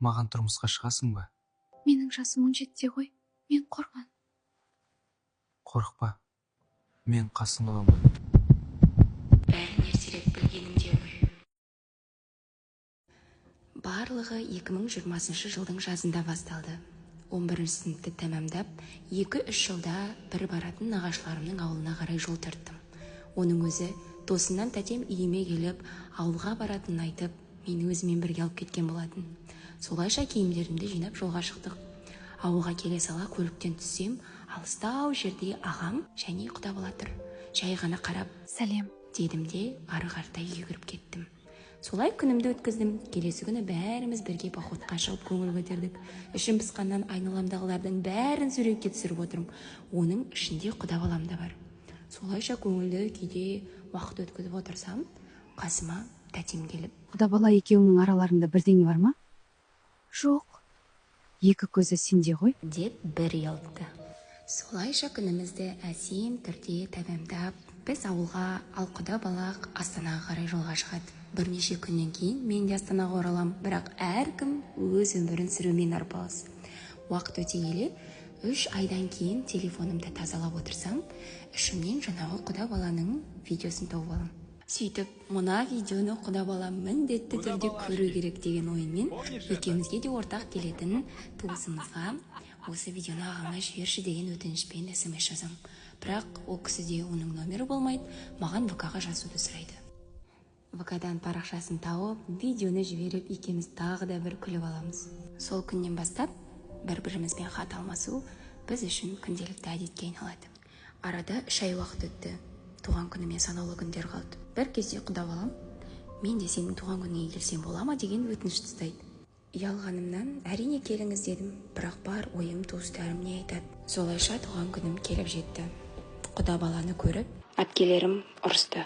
Маған тұрмысқа шығасың ба? Менің жасым 17-те ғой. Мен қорған. Қорықпа. Мен қасың боламын. Бәрін ертерек білгенімде ғой. Барлығы 2020 жылдың жазында басталды. 11 сыныпты тәмамдап, 2-3 жылда бір баратын нағашыларымның ауылына қарай жол тарттым. Оның өзі досынан тәтем үйіме келіп, ауылға баратынын айтып, мені өзімен бірге алып кеткен болатын. Солайша киімдерімді жинап жолға шықтық. Ауылға келе сала көліктен түссем, алыстау жерде ағам және құдабала тұр. Жай ғана қарап, Сәлем. дедім де ары қаратай үйге кіріп кеттім. Солай күнімді өткіздім. Келесі күні бәріміз бірге походқа шығып көңіл көтердік. Ішім пысқаннан айналамдағылардың бәрін суретке түсіріп отырмын. Оның ішінде құдабалам да бар. Солайша көңілді күйде уақыт өткізіп отырсам, қасыма тәтем келіп, Құдабала екеуінің араларында бірдеңе бар ма? Жоқ. Екі көзі сенде ғой. деп бір ұялтты. Солайша күнімізді әсем түрде тәмамдап, біз ауылға, ал құдабалақ Астанаға қарай жолға шығады. Бірнеше күннен кейін мен де Астанаға оралам, бірақ әркім өз өмірін сүрумен арпалыс. Уақыт өте келе, 3 айдан кейін телефонымды тазалап отырсам, ішімнен жаңағы құдабаланың видеосын тауып алам. Сөйтіп, мына видеоны құдабалам міндетті түрде көру керек деген оймен, екеумізге де ортақ келетін туысымызға осы видеоны ағаңа жіберші деген өтінішпен SMS жазам. Бірақ ол кісіде оның номері болмайды, маған ВК-ға жазуды сұрайды. ВК-дан парақшасын тауып, видеоны жіберіп, екеуміз тағы да бір күліп аламыз. Сол күннен бастап, бір-бірімізбен хат алмасу біз үшін күнделікті әдетке айналады. Арада 3 ай уақыт өтті. Туған күніме санаулы күндер қалды. Бір кезде құдабалам, мен де сенің туған күніңе келсем бола ма деген өтініш тастайды. Ұялғанымнан әрине келіңіз дедім, бірақ бар ойым туыстарым не айтады. Солайша туған күнім келіп жетті. Құдабаланы көріп, әпкелерім ұрысты.